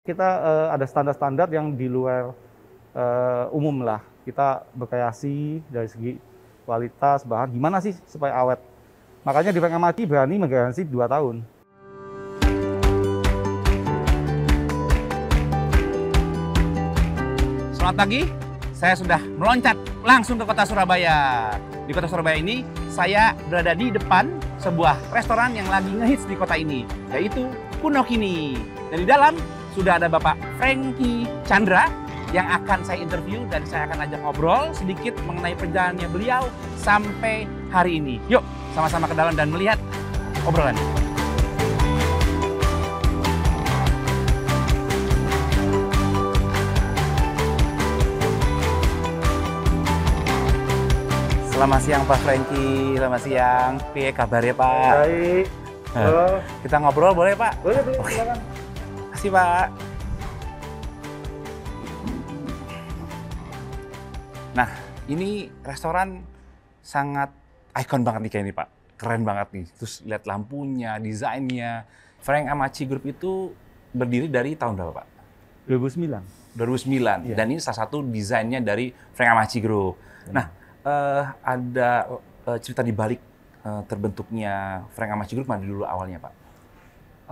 Kita ada standar-standar yang di luar umum lah. Kita berkreasi dari segi kualitas bahan, gimana sih supaya awet. Makanya di Frank Amaci berani menggaransi 2 tahun. Selamat pagi, saya sudah meloncat langsung ke kota Surabaya. Di kota Surabaya ini, saya berada di depan sebuah restoran yang lagi ngehits di kota ini, yaitu Punokini. Dan di dalam sudah ada Bapak Franky Chandra yang akan saya interview dan saya akan ajak ngobrol sedikit mengenai perjalanannya beliau sampai hari ini. Yuk, sama-sama ke dalam dan melihat obrolannya. Selamat siang Pak Franky, selamat siang. Piye kabarnya Pak? Baik. Halo. Kita ngobrol boleh Pak? Boleh, Oke. silakan. Makasih Pak. Nah, ini restoran sangat ikon banget nih kayak ini Pak. Keren banget nih. Terus lihat lampunya, desainnya. Frank Amaci Group itu berdiri dari tahun berapa Pak? 2009. 2009. Iya. Dan ini salah satu desainnya dari Frank Amaci Group. Nah, ada cerita di balik terbentuknya Frank Amaci Group mana dulu awalnya Pak?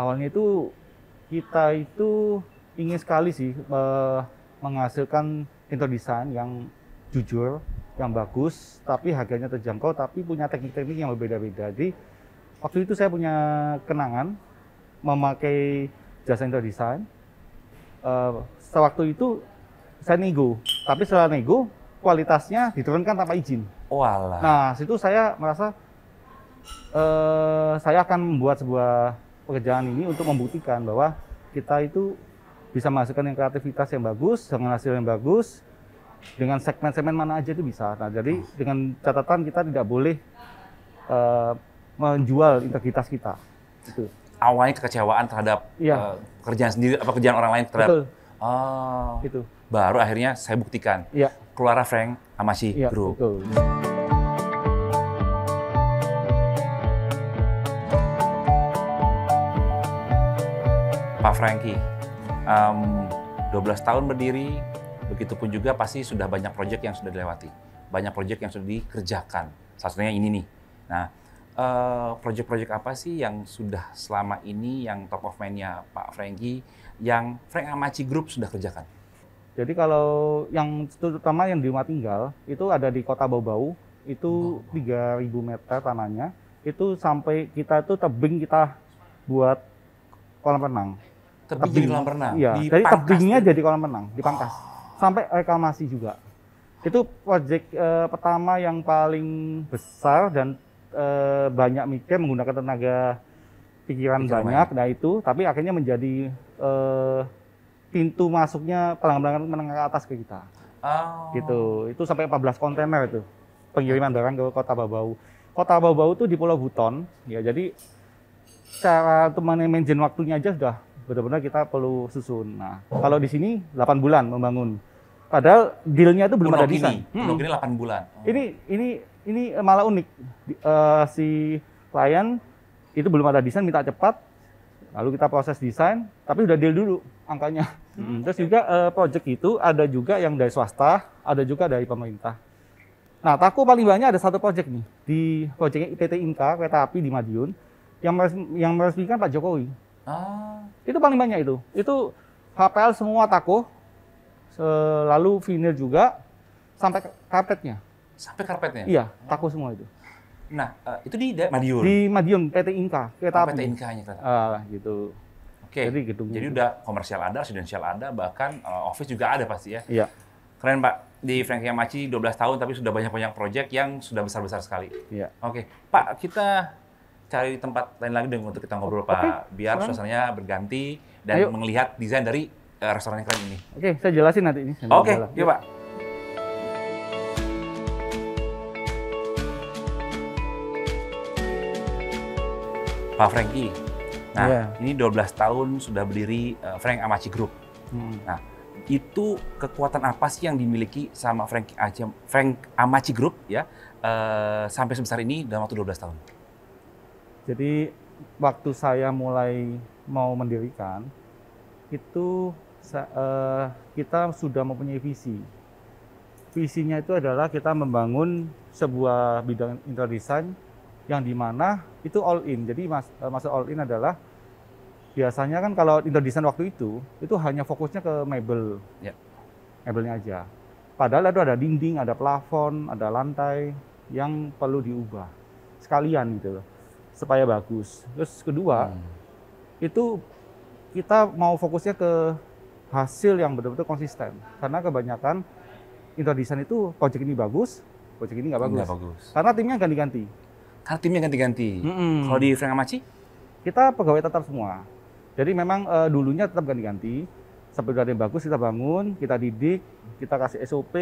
Awalnya itu kita itu ingin sekali sih menghasilkan interior design yang jujur, yang bagus, tapi harganya terjangkau, tapi punya teknik-teknik yang berbeda-beda. Jadi waktu itu saya punya kenangan memakai jasa interior design. Sewaktu itu saya nego, tapi setelah nego kualitasnya diturunkan tanpa izin. Walah. Nah, situ saya merasa saya akan membuat sebuah pekerjaan ini untuk membuktikan bahwa kita itu bisa menghasilkan yang kreativitas yang bagus, dengan hasil yang bagus, dengan segmen-segmen mana aja itu bisa. Nah, jadi dengan catatan kita tidak boleh menjual integritas kita. Itu. Awalnya kekecewaan terhadap Iya. pekerjaan sendiri, apa pekerjaan orang lain terhadap. Betul. Oh. Itu. Baru akhirnya saya buktikan. Iya. Keluar Frank Amaci Iya, Group. betul. Pak Franky, 12 tahun berdiri, begitupun juga pasti sudah banyak proyek yang sudah dilewati, banyak proyek yang sudah dikerjakan. Salah satunya ini nih. Nah, proyek-proyek apa sih yang sudah selama ini yang top of mind-nya Pak Franky, yang Frank Amaci Group sudah kerjakan? Jadi kalau yang terutama yang di rumah tinggal itu ada di Kota Bau-Bau, itu 3.000 meter tanahnya, itu sampai kita itu tebing kita buat kolam renang. Tebing jadi kolam renang? Iya, jadi tebingnya jadi kolam renang, dipangkas. Sampai reklamasi juga. Itu proyek pertama yang paling besar dan banyak mikir menggunakan tenaga pikiran banyak. Nah itu, tapi akhirnya menjadi pintu masuknya pelanggan menengah ke atas ke kita. Oh. Gitu. Itu sampai 14 kontainer itu pengiriman barang ke Kota Bau-Bau. Kota Bau-Bau itu di Pulau Buton. Ya, jadi cara untuk manajemen waktunya aja sudah benar-benar kita perlu susun. Nah, kalau di sini 8 bulan membangun. Padahal deal-nya itu belum ada desain. Punokini 8 bulan. Oh. Ini malah unik. Si klien itu belum ada desain, minta cepat. Lalu kita proses desain, tapi udah deal dulu angkanya. Terus juga project itu ada juga yang dari swasta, ada juga dari pemerintah. Nah, Tako paling banyak ada satu project nih di project PT Inka Kereta Api di Madiun yang meresmikan Pak Jokowi. Itu paling banyak itu. Itu HPL semua Tako, lalu vinyl juga sampai karpetnya. Sampai karpetnya? Iya, Tako semua itu. Nah, itu di Madiun? Di Madiun, PT Inka Kereta Api. PT Inka-nya kereta. Gitu. Oke, Jadi udah komersial ada, residential ada, bahkan office juga ada pasti ya? Iya. Keren Pak, di Frank Amaci 12 tahun tapi sudah banyak-banyak proyek yang sudah besar-besar sekali. Iya. Oke, Pak, kita cari tempat lain lagi dong untuk kita ngobrol Pak, biar suasananya berganti dan melihat desain dari restoran yang keren ini. Oke, saya jelasin nanti ini. Oke, yuk Pak. Pak Franky, nah ini 12 tahun sudah berdiri Frank Amaci Group. Nah, itu kekuatan apa sih yang dimiliki sama Frank Amaci Group ya sampai sebesar ini dalam waktu 12 tahun? Jadi waktu saya mulai mau mendirikan, itu kita sudah mempunyai visi. Visinya itu adalah kita membangun sebuah bidang interior design yang dimana itu all in. Jadi maksud all in adalah biasanya kan kalau interior design waktu itu hanya fokusnya ke mebel, mebelnya aja. Padahal itu ada dinding, ada plafon, ada lantai yang perlu diubah sekalian gitu loh, supaya bagus. Terus kedua, itu kita mau fokusnya ke hasil yang betul-betul konsisten. Karena kebanyakan interior design itu project ini bagus, project ini nggak bagus. Karena timnya ganti-ganti. Kalau di Frank Hamachi? Kita pegawai tetap semua. Jadi memang dulunya tetap ganti-ganti. Sampai udah ada yang bagus kita bangun, kita didik, kita kasih SOP,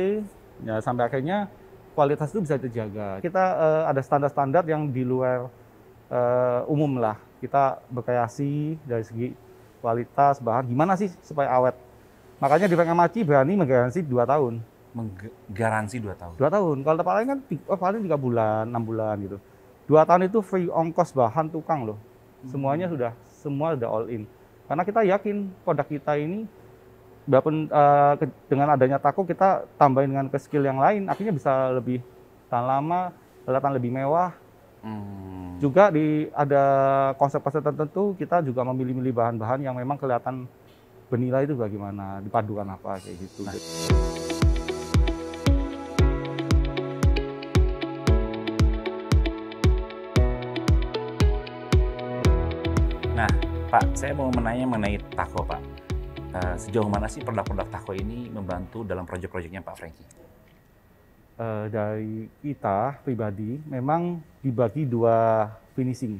ya sampai akhirnya kualitas itu bisa terjaga. Kita ada standar-standar yang di luar umum lah. Kita berkreasi dari segi kualitas bahan, gimana sih supaya awet. Makanya di Frank Hamachi berani menggaransi 2 tahun. Menggaransi 2 tahun? 2 tahun. Kalau tempat lain kan paling 3 bulan, 6 bulan gitu. 2 tahun itu free ongkos bahan tukang loh. Semuanya semua sudah all in. Karena kita yakin produk kita ini, walaupun dengan adanya Taco kita tambahin dengan ke skill yang lain, akhirnya bisa lebih tahan lama, kelihatan lebih mewah. Juga ada konsep-konsep tertentu, kita juga memilih-milih bahan-bahan yang memang kelihatan bernilai itu bagaimana, dipadukan apa kayak gitu. Nah, Pak, saya mau menanya mengenai Taco, Pak. Sejauh mana sih produk-produk Taco ini membantu dalam proyek-proyeknya Pak Franky? Dari kita pribadi memang dibagi 2 finishing.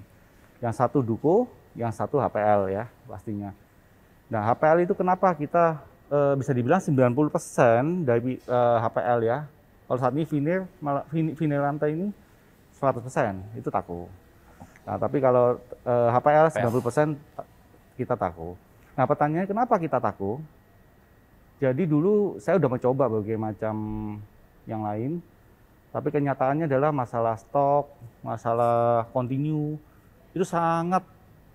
Yang satu Duko, yang satu HPL ya pastinya. Nah, HPL itu kenapa kita bisa dibilang 90% dari HPL ya. Kalau saat ini veneer lantai ini 100% itu Taco. Nah, tapi kalau HPL 90% kita Taco. Nah, pertanyaannya kenapa kita Taco? Jadi dulu saya udah mencoba berbagai macam yang lain, tapi kenyataannya adalah masalah stok, masalah continue, itu sangat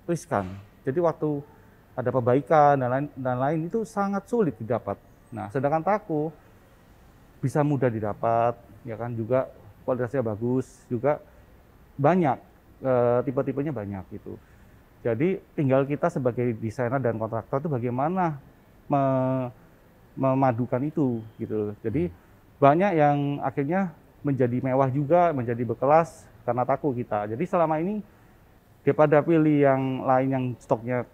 riskan. Jadi waktu ada perbaikan dan lain itu sangat sulit didapat. Nah, sedangkan Taco bisa mudah didapat, ya kan, juga kualitasnya bagus, juga banyak, tipe-tipenya banyak gitu. Jadi tinggal kita sebagai desainer dan kontraktor itu bagaimana memadukan itu gitu. Jadi banyak yang akhirnya menjadi mewah juga, menjadi berkelas karena Taco kita. Jadi selama ini daripada pilih yang lain yang stoknya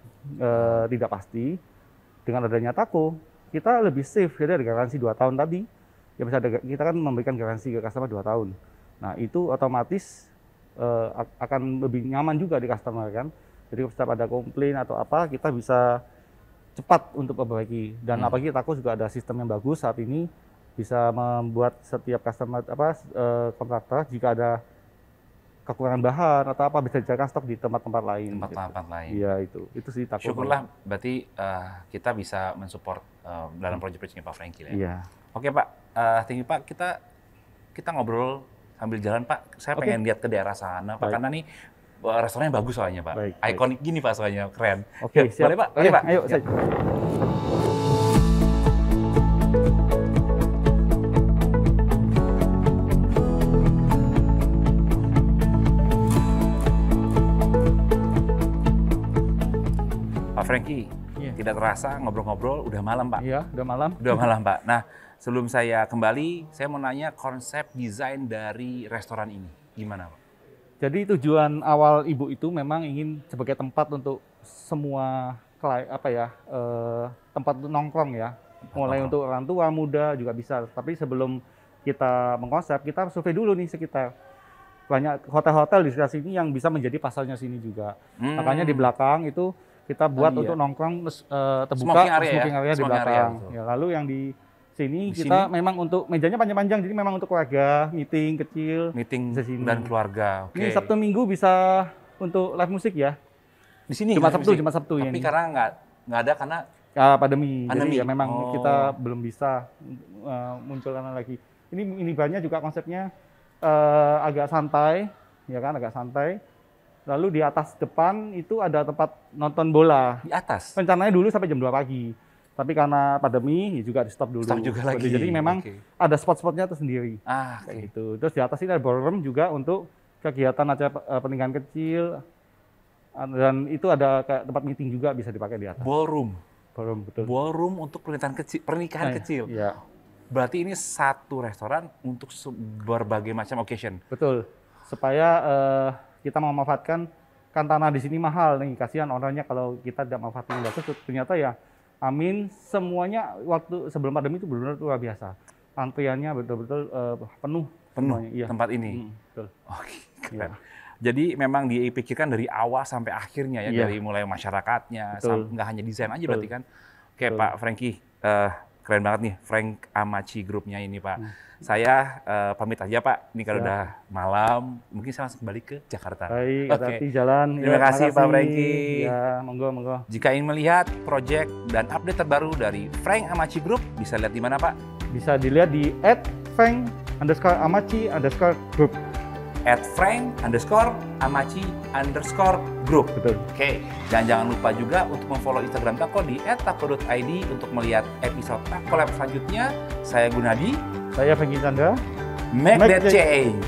tidak pasti, dengan adanya Taco kita lebih safe. Jadi ada garansi 2 tahun tadi. Ya bisa kita kan memberikan garansi ke customer 2 tahun. Nah, itu otomatis akan lebih nyaman juga di customer kan. Jadi setiap ada komplain atau apa, kita bisa cepat untuk memperbaiki. Dan apalagi Taco juga ada sistem yang bagus saat ini, bisa membuat setiap customer kontraktor jika ada kekurangan bahan atau apa bisa dijaga stok di tempat-tempat lain. Tempat-tempat lain. Iya itu sih Taco. Syukurlah berarti kita bisa mensupport dalam proyek-proyeknya Pak Franky ya. Iya. Oke Pak, thank you Pak. Kita ngobrol sambil jalan Pak. Saya pengen lihat ke daerah sana Pak, karena nih restorannya bagus soalnya Pak. Ikonik gini Pak soalnya, keren. Oke, siap. Boleh Pak? Oke Pak. Ayo, ya. Pak Franky, tidak terasa ngobrol-ngobrol udah malam Pak. Iya, udah malam. Udah malam Pak. Nah, sebelum saya kembali, saya mau nanya konsep desain dari restoran ini. Gimana Pak? Jadi tujuan awal Ibu itu memang ingin sebagai tempat untuk semua tempat untuk nongkrong ya. Mulai untuk orang tua, muda juga bisa. Tapi sebelum kita mengkonsep, kita survei dulu nih sekitar. Banyak hotel-hotel di sekitar sini yang bisa menjadi pasarnya sini juga. Makanya di belakang itu kita buat untuk nongkrong terbuka, smoking area di belakang. Ya, lalu yang di sini kita memang untuk mejanya panjang-panjang, jadi memang untuk keluarga, meeting kecil. Meeting dan keluarga. Ini Sabtu Minggu bisa untuk live musik ya. Di sini Cuma Sabtu ya. Tapi karena nggak ada karena pandemi. Jadi ya memang kita belum bisa munculkan lagi. Ini banyak juga konsepnya agak santai, ya kan, agak santai. Lalu di atas depan itu ada tempat nonton bola. Di atas? Rencananya dulu sampai jam 2 pagi. Tapi karena pandemi ya juga di stop dulu. Stop juga lagi. Jadi memang ada spot-spotnya tersendiri. Kayak gitu. Terus di atas ini ada ballroom juga untuk kegiatan acara pernikahan kecil. Dan itu ada kayak tempat meeting juga bisa dipakai di atas. Ballroom. Ballroom, betul. Ballroom untuk pernikahan kecil. Iya. Berarti ini satu restoran untuk berbagai macam occasion. Betul. Supaya kita memanfaatkan kan tanah di sini mahal nih, kasihan orangnya kalau kita tidak memanfaatkan bagus. Ternyata ya, amin, semuanya waktu sebelum pandemi itu benar-benar luar biasa. Antriannya betul-betul penuh semuanya, iya. Tempat ini. Betul. Oke, keren. Jadi memang dipikirkan dari awal sampai akhirnya ya, dari mulai masyarakatnya, nggak hanya desain aja berarti kan. Oke Pak Franky, keren banget nih Frank Amachi Group-nya ini Pak. Saya pamit aja Pak, ini kalau udah malam, mungkin saya langsung kembali ke Jakarta. Baik, hati-hati jalan. Terima kasih Pak Franky. Ya, monggo. Jika ingin melihat project dan update terbaru dari Frank Amachi Group, bisa lihat di mana Pak? Bisa dilihat di @frank_amachi_group. @frank_amachi_group. Betul. Oke, dan jangan lupa juga untuk memfollow Instagram Tako di @tako.id untuk melihat episode Tako Lab selanjutnya. Saya Gunadi. Saya Franky Chandra. Make that change.